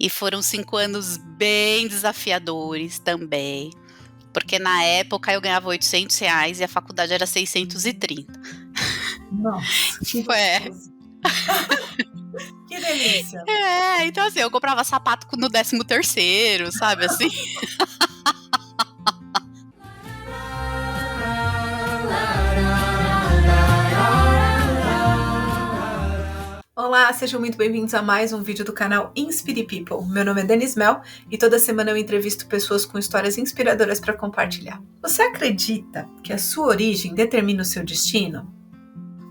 E foram 5 anos bem desafiadores também, porque na época eu ganhava R$ 800 e a faculdade era 630. Nossa, que É. gostoso. Que delícia. Então assim, eu comprava sapato no 13º, sabe assim? Olá, sejam muito bem-vindos a mais um vídeo do canal Inspire People. Meu nome é Denise Mel e toda semana eu entrevisto pessoas com histórias inspiradoras para compartilhar. Você acredita que a sua origem determina o seu destino?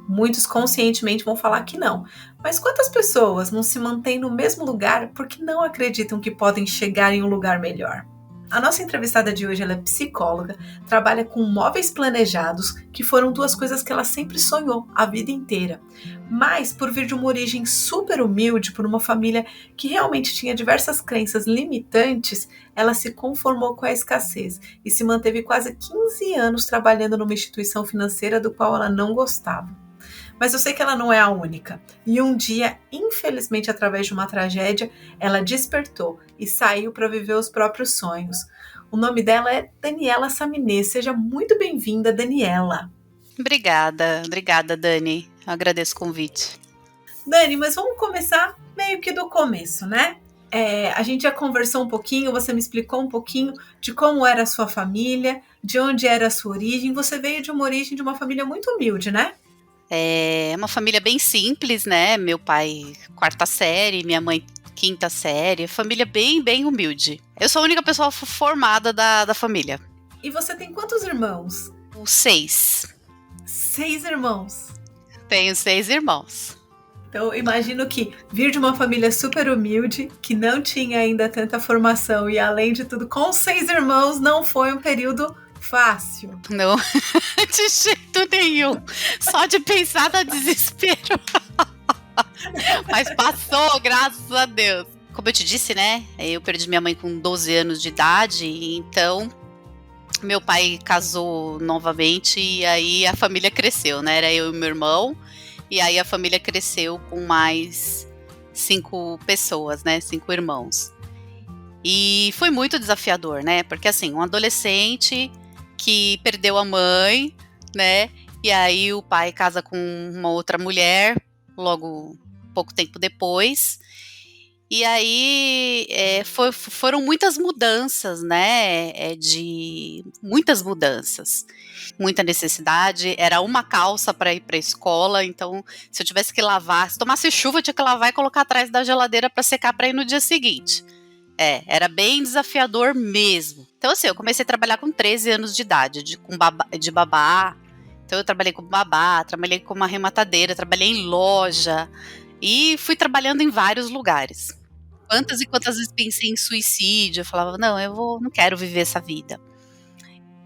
Muitos conscientemente vão falar que não, mas quantas pessoas não se mantêm no mesmo lugar porque não acreditam que podem chegar em um lugar melhor? A nossa entrevistada de hoje ela é psicóloga, trabalha com móveis planejados, que foram duas coisas que ela sempre sonhou a vida inteira. Mas, por vir de uma origem super humilde, por uma família que realmente tinha diversas crenças limitantes, ela se conformou com a escassez e se manteve quase 15 anos trabalhando numa instituição financeira do qual ela não gostava. Mas eu sei que ela não é a única. E um dia, infelizmente através de uma tragédia, ela despertou e saiu para viver os próprios sonhos. O nome dela é Daniela Saminé. Seja muito bem-vinda, Daniela. Obrigada, Dani. Eu agradeço o convite. Dani, mas vamos começar meio que do começo, né? A gente já conversou um pouquinho, você me explicou um pouquinho de como era a sua família, de onde era a sua origem. Você veio de uma origem de uma família muito humilde, né? É uma família bem simples, né? Meu pai, 4ª série, minha mãe, 5ª série. Família bem, bem humilde. Eu sou a única pessoa formada da família. E você tem quantos irmãos? 6. 6 irmãos. Tenho 6 irmãos. Então, imagino que vir de uma família super humilde, que não tinha ainda tanta formação e, além de tudo, com 6 irmãos, não foi um período fácil. Não, de jeito nenhum. Só de pensar dá desespero. Mas passou, graças a Deus. Como eu te disse, né? Eu perdi minha mãe com 12 anos de idade, então meu pai casou novamente e aí a família cresceu, né? Era eu e meu irmão, e aí a família cresceu com mais 5 pessoas, né? 5 irmãos. E foi muito desafiador, né? Porque assim, um adolescente que perdeu a mãe, né? E aí o pai casa com uma outra mulher, logo pouco tempo depois. E aí foram muitas mudanças, né? Muitas mudanças. Muita necessidade. Era uma calça para ir para a escola, então se eu tivesse que lavar, se tomasse chuva, eu tinha que lavar e colocar atrás da geladeira para secar para ir no dia seguinte. Era bem desafiador mesmo. Então, assim, eu comecei a trabalhar com 13 anos de idade, de babá. Então, eu trabalhei como babá, trabalhei como arrematadeira, trabalhei em loja e fui trabalhando em vários lugares. Quantas e quantas vezes pensei em suicídio, eu falava, não quero viver essa vida.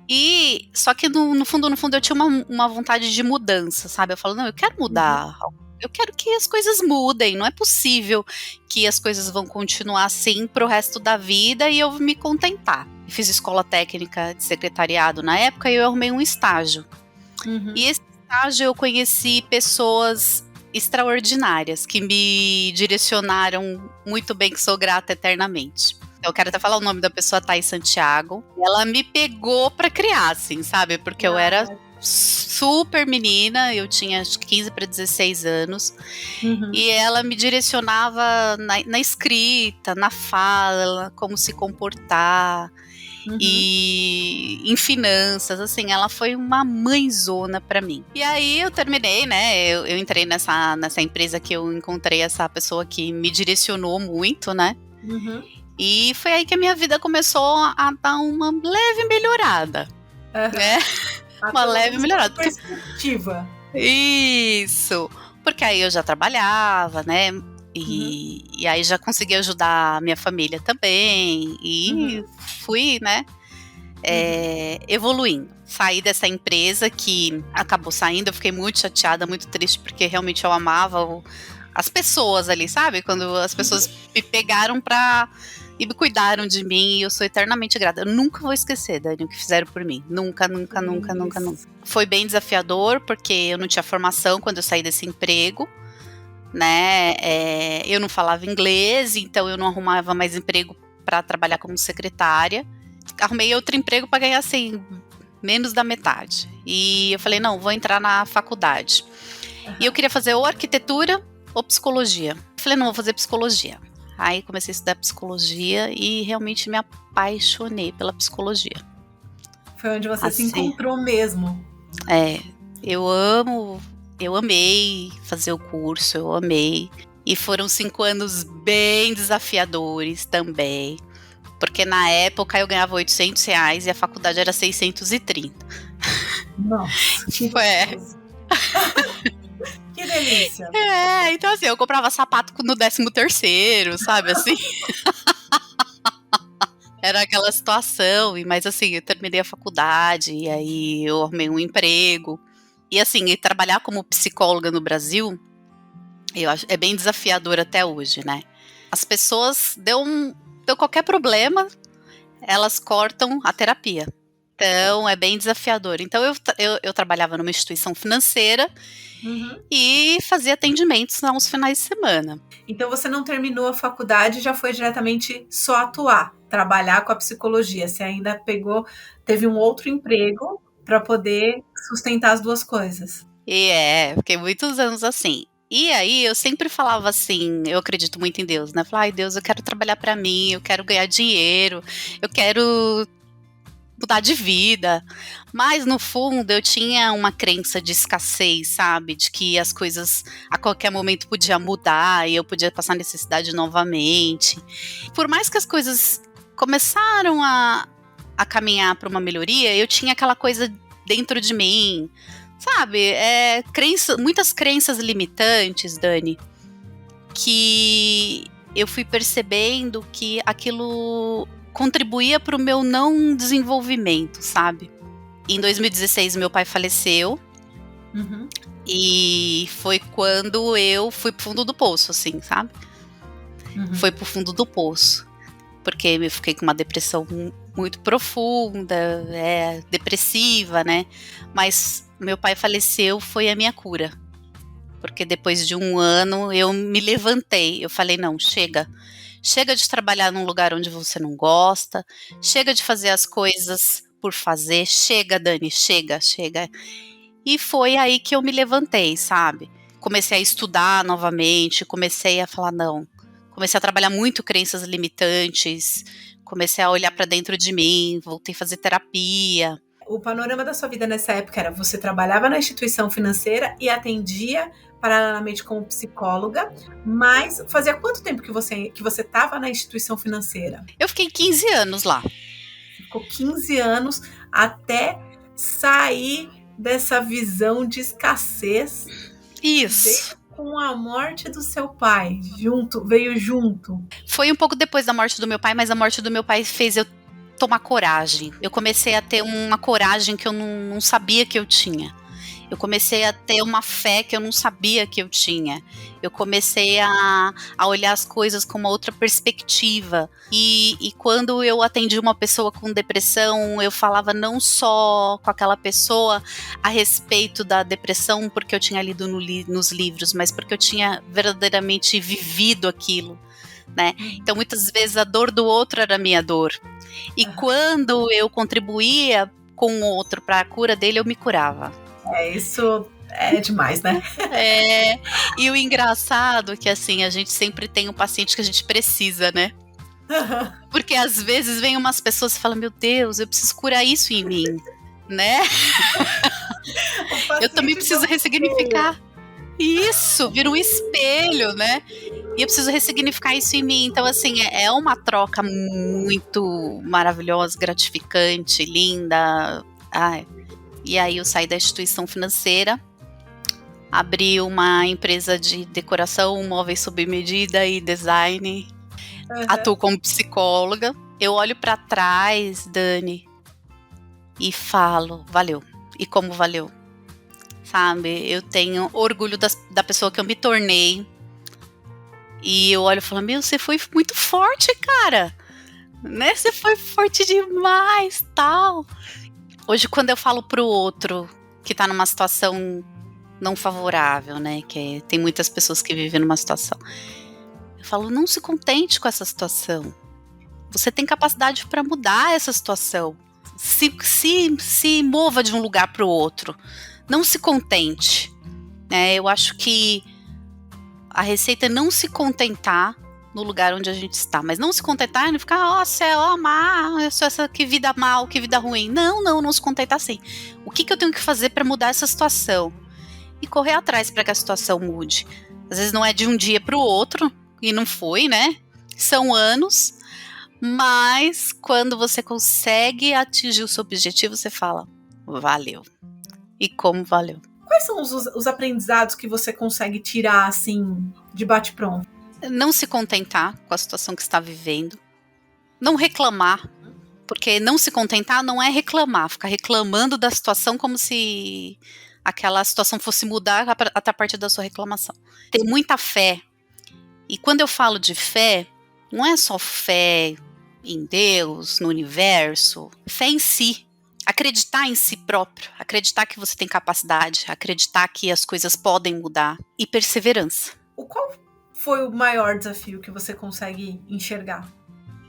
E, só que no fundo, eu tinha uma vontade de mudança, sabe? Eu falo, eu quero mudar. Eu quero que as coisas mudem, não é possível que as coisas vão continuar assim pro resto da vida e eu me contentar. Fiz escola técnica de secretariado na época e eu arrumei um estágio. E esse estágio eu conheci pessoas extraordinárias que me direcionaram muito bem, que sou grata eternamente. Eu quero até falar o nome da pessoa, Thais Santiago. Ela me pegou pra criar, assim, sabe? Porque eu era super menina, eu tinha 15 para 16 anos, e ela me direcionava na escrita, na fala, como se comportar, e em finanças, assim, ela foi uma mãezona para mim. E aí eu terminei, né, eu entrei nessa empresa que eu encontrei essa pessoa que me direcionou muito, né, e foi aí que a minha vida começou a dar uma leve melhorada, né? Uma leve melhorada. Perspectiva. Isso. Porque aí eu já trabalhava, né? E aí já consegui ajudar a minha família também. E fui, né? Evoluindo. Saí dessa empresa que acabou saindo. Eu fiquei muito chateada, muito triste, porque realmente eu amava as pessoas ali, sabe? Quando as pessoas me pegaram e me cuidaram de mim, e eu sou eternamente grata. Eu nunca vou esquecer, Dani, o que fizeram por mim. Nunca. Foi bem desafiador, porque eu não tinha formação quando eu saí desse emprego, né? Eu não falava inglês, então eu não arrumava mais emprego para trabalhar como secretária. Arrumei outro emprego para ganhar assim menos da metade. E eu falei, não, vou entrar na faculdade. E eu queria fazer ou arquitetura ou psicologia. Eu falei, não, vou fazer psicologia. Aí comecei a estudar psicologia e realmente me apaixonei pela psicologia. Foi onde você se encontrou mesmo. Eu amei fazer o curso, eu amei. E foram 5 anos bem desafiadores também. Porque na época eu ganhava R$800 e a faculdade era 630. Nossa, que que delícia. Então assim, eu comprava sapato no 13º, sabe, assim. Era aquela situação, mas assim, eu terminei a faculdade, e aí eu arrumei um emprego. E assim, trabalhar como psicóloga no Brasil, eu acho, é bem desafiador até hoje, né? As pessoas, deu qualquer problema, elas cortam a terapia. Então, é bem desafiador. Então, eu trabalhava numa instituição financeira e fazia atendimentos aos finais de semana. Então, você não terminou a faculdade e já foi diretamente só atuar, trabalhar com a psicologia. Você ainda teve um outro emprego para poder sustentar as duas coisas. Fiquei muitos anos assim. E aí, eu sempre falava assim, eu acredito muito em Deus, né? Falei, ai Deus, eu quero trabalhar para mim, eu quero ganhar dinheiro, eu quero mudar de vida. Mas no fundo eu tinha uma crença de escassez, sabe? De que as coisas a qualquer momento podiam mudar e eu podia passar necessidade novamente. Por mais que as coisas começaram a caminhar para uma melhoria, eu tinha aquela coisa dentro de mim, sabe? Muitas crenças limitantes, Dani, que eu fui percebendo que aquilo contribuía para o meu não desenvolvimento, sabe? Em 2016, meu pai faleceu. E foi quando eu fui pro fundo do poço, assim, sabe? Foi pro fundo do poço. Porque eu fiquei com uma depressão muito profunda, depressiva, né? Mas meu pai faleceu, foi a minha cura. Porque depois de 1 ano, eu me levantei. Eu falei, não, chega. Chega de trabalhar num lugar onde você não gosta. Chega de fazer as coisas por fazer. Chega, Dani, chega. E foi aí que eu me levantei, sabe? Comecei a estudar novamente, comecei a falar, não. Comecei a trabalhar muito crenças limitantes, comecei a olhar para dentro de mim, voltei a fazer terapia. O panorama da sua vida nessa época era você trabalhava na instituição financeira e atendia paralelamente como psicóloga, mas fazia quanto tempo que você estava na instituição financeira? Eu fiquei 15 anos lá. Ficou 15 anos até sair dessa visão de escassez. Isso. Com a morte do seu pai, veio junto. Foi um pouco depois da morte do meu pai, mas a morte do meu pai fez eu tomar coragem. Eu comecei a ter uma coragem que eu não sabia que eu tinha. Eu comecei a ter uma fé que eu não sabia que eu tinha. Eu comecei a olhar as coisas com uma outra perspectiva. E quando eu atendi uma pessoa com depressão, eu falava não só com aquela pessoa a respeito da depressão, porque eu tinha lido nos livros, mas porque eu tinha verdadeiramente vivido aquilo, né? Então, muitas vezes, a dor do outro era a minha dor. E quando eu contribuía com o outro para a cura dele, eu me curava. Isso é demais, né? E o engraçado é que, assim, a gente sempre tem um paciente que a gente precisa, né? Porque às vezes vem umas pessoas e falam, meu Deus, eu preciso curar isso em mim, né? Eu também preciso ressignificar. Isso, vira um espelho, né? E eu preciso ressignificar isso em mim. Então, assim, é uma troca muito maravilhosa, gratificante, linda. E aí eu saí da instituição financeira, abri uma empresa de decoração, móveis sob medida e design. Atuo como psicóloga. Eu olho para trás, Dani, e falo, valeu. E como valeu? Sabe? Eu tenho orgulho da pessoa que eu me tornei. E eu olho e falo, meu, você foi muito forte, cara. Né? Você foi forte demais, tal. Hoje, quando eu falo pro outro que tá numa situação não favorável, né? Tem muitas pessoas que vivem numa situação. Eu falo, não se contente com essa situação. Você tem capacidade para mudar essa situação. Se mova de um lugar para o outro. Não se contente. Eu acho que a receita é não se contentar no lugar onde a gente está. Mas não se contentar e não ficar, céu, que vida mal, que vida ruim. Não se contentar assim. O que eu tenho que fazer para mudar essa situação? E correr atrás para que a situação mude. Às vezes não é de um dia para o outro, e não foi, né? São anos, mas quando você consegue atingir o seu objetivo, você fala, valeu. E como valeu? Quais são os aprendizados que você consegue tirar, assim, de bate-pronto? Não se contentar com a situação que está vivendo. Não reclamar. Porque não se contentar não é reclamar. Ficar reclamando da situação como se aquela situação fosse mudar até a partir da sua reclamação. Ter muita fé. E quando eu falo de fé, não é só fé em Deus, no universo. Fé em si. Acreditar em si próprio. Acreditar que você tem capacidade. Acreditar que as coisas podem mudar. E perseverança. Qual foi o maior desafio que você consegue enxergar?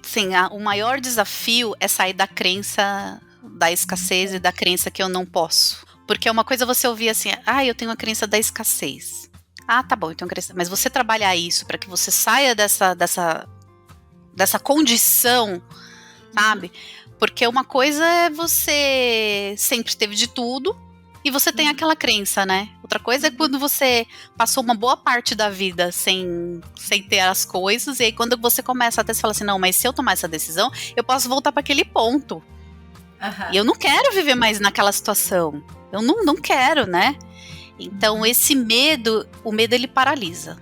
Sim, o maior desafio é sair da crença da escassez e da crença que eu não posso. Porque uma coisa é você ouvir assim, eu tenho a crença da escassez. Tá bom, eu tenho a crença. Mas você trabalhar isso para que você saia dessa condição, sabe? Porque uma coisa é você sempre teve de tudo e você tem aquela crença, né? Outra coisa é quando você passou uma boa parte da vida sem ter as coisas, e aí quando você começa até se falar assim, não, mas se eu tomar essa decisão, eu posso voltar para aquele ponto. Uhum. E eu não quero viver mais naquela situação. Eu não quero, né? Então esse medo, o medo ele paralisa.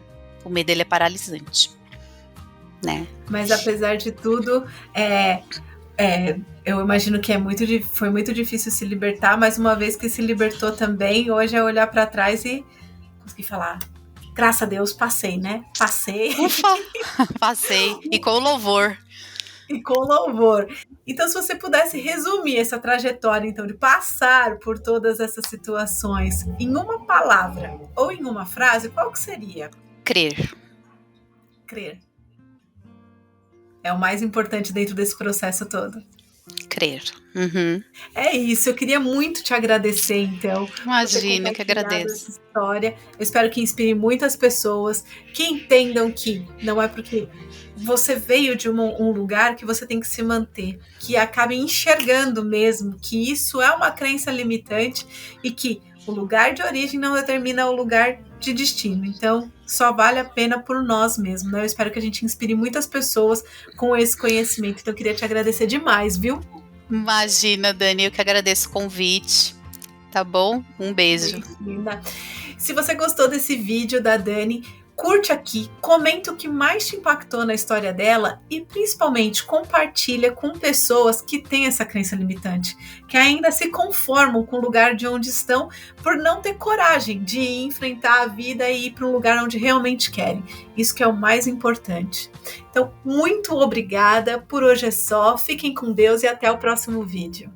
O medo ele é paralisante, né? Mas apesar de tudo, eu imagino que foi muito difícil se libertar, mas uma vez que se libertou também, hoje é olhar para trás e conseguir falar, graças a Deus, passei, né? Passei. Ufa, passei. E com louvor. E com louvor. Então, se você pudesse resumir essa trajetória, então, de passar por todas essas situações em uma palavra ou em uma frase, qual que seria? Crer. Crer. É o mais importante dentro desse processo todo. Crer. Uhum. É isso, eu queria muito te agradecer, então. Imagina, que agradeço. Essa história. Eu espero que inspire muitas pessoas que entendam que não é porque você veio de um lugar que você tem que se manter, que acabe enxergando mesmo que isso é uma crença limitante e que o lugar de origem não determina o lugar de destino. Então, só vale a pena por nós mesmos, né? Eu espero que a gente inspire muitas pessoas com esse conhecimento. Então, eu queria te agradecer demais, viu? Imagina, Dani, eu que agradeço o convite. Tá bom? Um beijo. Linda. Se você gostou desse vídeo da Dani, curte aqui, comenta o que mais te impactou na história dela e principalmente compartilha com pessoas que têm essa crença limitante, que ainda se conformam com o lugar de onde estão por não ter coragem de enfrentar a vida e ir para um lugar onde realmente querem. Isso que é o mais importante. Então, muito obrigada, por hoje é só, fiquem com Deus e até o próximo vídeo.